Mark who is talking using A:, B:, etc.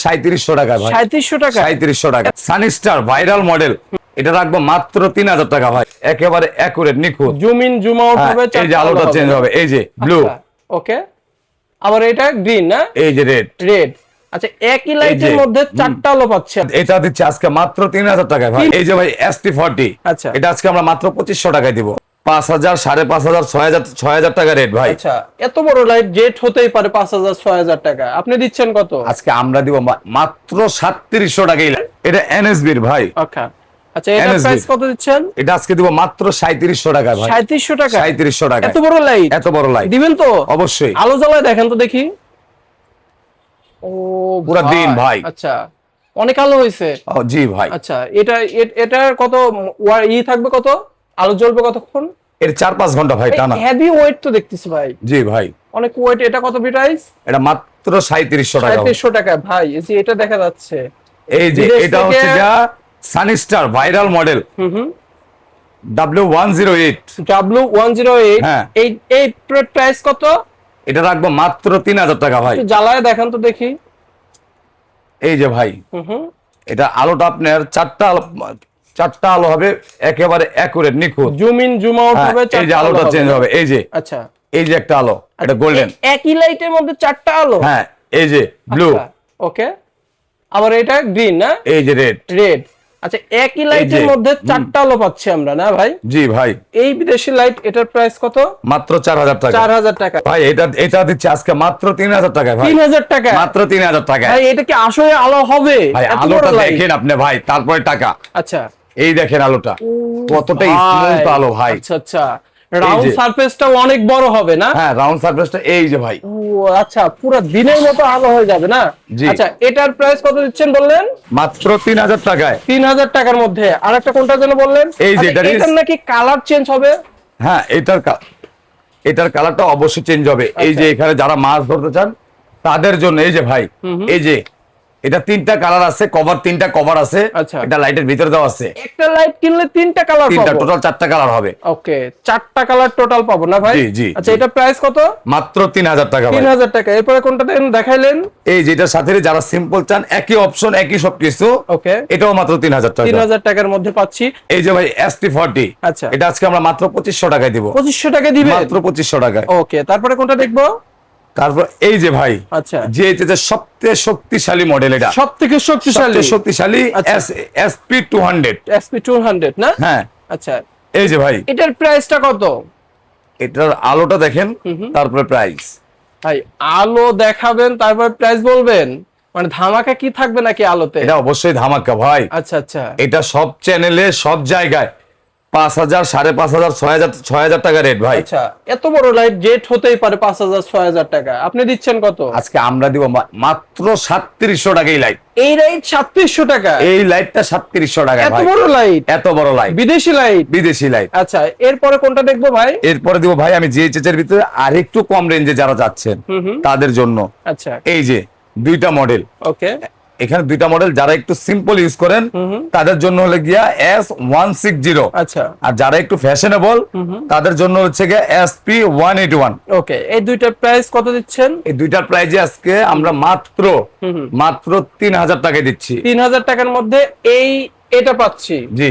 A: 3700 টাকা ভাই।
B: 3700 টাকা।
A: 3700 টাকা। সানিস্টার ভাইরাল মডেল, এটা রাখবো মাত্র 3000 টাকা ভাই। একেবারে অ্যাকুরেট নিখুঁত।
B: জুম ইন জুম আউট হবে,
A: এই যে আলোটা চেঞ্জ হবে, এই যে ব্লু।
B: ওকে, আবার এটা গ্রিন না,
A: এই যে রেড।
B: রেড। আচ্ছা, একই লাইটের মধ্যে চারটা আলো পাচ্ছেন।
A: এটা দিচ্ছে আজকে মাত্র 3000 টাকায় ভাই। এই যে ভাই ST40,
B: আচ্ছা,
A: এটা আজকে আমরা মাত্র 2500 টাকায় দিব। 5000, 5500, 6000 টাকা রেট ভাই।
B: আচ্ছা, এত বড় লাইট জেট হতেই পারে 5000 6000 টাকা, আপনি দিচ্ছেন কত?
A: আজকে আমরা দিব মাত্র 3700 টাকায়। এটা NSB এর ভাই।
B: ওকে, আচ্ছা, এটা প্রাইস কত দিচ্ছেন?
A: এটা আজকে দিব মাত্র 3700 টাকা ভাই।
B: 3700 টাকা।
A: 3700 টাকা।
B: এত বড় লাইট,
A: এত বড় লাইট
B: দিবেন তো?
A: অবশ্যই।
B: আলো জ্বালায় দেখেন তো দেখি। ও
A: পুরো দিন ভাই।
B: আচ্ছা, অনেক আলো হইছে।
A: জি ভাই।
B: আচ্ছা, এটা কত থাকবে, কত আলো জ্বলবে কতক্ষণ?
A: এর 4-5 ঘন্টা ভাই টানা।
B: হেভি ওয়েট তো দেখতেছি ভাই।
A: জি ভাই,
B: অনেক ওয়েট। এটা কত প্রাইস?
A: এটা মাত্র 3700 টাকা।
B: 3700 টাকা ভাই। এই যে এটা দেখা যাচ্ছে,
A: এই যে এটা হচ্ছে যা সানিস্টার ভাইরাল মডেল W108।
B: W108।
A: হ্যাঁ।
B: এই প্রাইস কত?
A: এটা রাখবো মাত্র 3000 টাকা ভাই।
B: একটু জ্বালায় দেখেন তো দেখি।
A: এই যে ভাই, এটা আলোটা আপনার চারটা আলো হবে, একেবারে অ্যাকুরেট নিখুঁত।
B: জুম ইন জুম আউট হবে,
A: এই যে আলোটা চেঞ্জ হবে, এই যে।
B: আচ্ছা,
A: এই যে একটা আলো, এটা গোল্ডেন।
B: একই লাইটের মধ্যে চারটা আলো।
A: হ্যাঁ, এই যে ব্লু।
B: ওকে, আবার এটা গ্রিন না,
A: এই যে রেড।
B: রেড। আচ্ছা, একই লাইটের মধ্যে চারটা আলো পাচ্ছি আমরা না ভাই?
A: জি ভাই।
B: এই বিদেশি লাইট, এটার প্রাইস কত?
A: মাত্র 4000 টাকা।
B: 4000 টাকা
A: ভাই। এটা দিচ্ছে আজকে মাত্র 3000 টাকা ভাই।
B: 3000 টাকা
A: মাত্র 3000 টাকা
B: ভাই। এটা কি আসলে আলো হবে?
A: ভাই আলোটা দেখেন আপনি ভাই, তারপরে টাকা।
B: আচ্ছা,
A: এই দেখেন আলোটা কতটা স্মুথ আলো ভাই।
B: আচ্ছা আচ্ছা, রাউন্ড সারফেসটা অনেক বড় হবে না?
A: হ্যাঁ, রাউন্ড সারফেসটা এই যে ভাই।
B: ও আচ্ছা, পুরো দিনের মতো আলো হয়ে যাবে না? আচ্ছা, এটার প্রাইস কত দিচ্ছেন বললেন?
A: মাত্র 3000 টাকায়।
B: 3000 টাকার মধ্যে। আরেকটা কোনটা যেন বললেন?
A: এই যে
B: এটার নাকি কালার চেঞ্জ হবে?
A: হ্যাঁ, এটার কালারটা অবশ্যই চেঞ্জ হবে। এই যে এখানে যারা মাছ ধরতে চান তাদের জন্য এই যে ভাই, এই যে এটা 3টা কালার আছে, কভার 3টা কভার আছে। এটা লাইটের ভিতরে দেওয়া আছে।
B: একটা লাইট কিনলে 3টা কালার পাবো?
A: 3টা, টোটাল 4টা কালার হবে।
B: ওকে, 4টা কালার টোটাল পাবো না ভাই?
A: জি জি।
B: আচ্ছা, এটা প্রাইস কত?
A: মাত্র 3000 টাকা ভাই।
B: 3000 টাকা। এরপরে কোনটা দেখাইলেন?
A: এই যেটার সাথে যারা সিম্পল চান, একই অপশন একই সবকিছু।
B: ওকে,
A: এটাও মাত্র 3000 টাকা।
B: 3000 টাকার মধ্যে পাচ্ছি।
A: এই যে ভাই ST40।
B: আচ্ছা,
A: এটা আজকে আমরা মাত্র 2500 টাকায় দিব।
B: 2500 টাকা দিবেন?
A: মাত্র 2500 টাকায়।
B: ওকে, তারপরে কোনটা দেখবো?
A: তারপর এই যে ভাই,
B: আচ্ছা,
A: যে সবচেয়ে শক্তিশালী মডেল, এটা
B: সবথেকে শক্তিশালী
A: SP200।
B: SP200 না?
A: হ্যাঁ।
B: আচ্ছা,
A: এই যে ভাই,
B: এটার প্রাইসটা কত?
A: এটার আলোটা দেখেন, তারপরে প্রাইস।
B: ভাই, আলো দেখাবেন তারপর প্রাইস বলবেন? মানে ধামাকা কি থাকবে নাকি আলোতে?
A: এটা অবশ্যই ধামাকা ভাই।
B: আচ্ছা আচ্ছা,
A: এটা সব চ্যানেলে সব জায়গায় 5000, 5500, 6000 টাকা রেট ভাই।
B: আচ্ছা, এত বড় লাইট জেট হতেই পারে 5000 6000 টাকা, আপনি দিচ্ছেন কত?
A: আজকে আমরা দিব মাত্র 3700 টাকায় লাইট।
B: এই লাইট 3700 টাকা?
A: এই লাইটটা 3700 টাকা ভাই।
B: এত বড় লাইট?
A: এত বড় লাইট,
B: বিদেশি লাইট?
A: বিদেশি লাইট।
B: আচ্ছা, এরপরে কোনটা দেখবো ভাই?
A: এরপরে দিব ভাই আমি জিএইচএস এর ভিতরে আরেকটু কম রেঞ্জে যারা যাচ্ছেন তাদের জন্য।
B: আচ্ছা,
A: এই যে 2টা মডেল।
B: ওকে,
A: এখানে 2টা মডেল, যারা একটু সিম্পল ইউজ করেন তাদের জন্য হলে গিয়া S160।
B: আচ্ছা,
A: আর যারা একটু ফ্যাশনেবল তাদের জন্য হচ্ছে গিয়া SP181।
B: ওকে, এই দুইটার প্রাইস কত দিচ্ছেন?
A: এই দুইটার প্রাইজে আজকে আমরা মাত্র 3000 টাকায় দিচ্ছি।
B: 3000 টাকার মধ্যে এটা পাচ্ছি।
A: জি।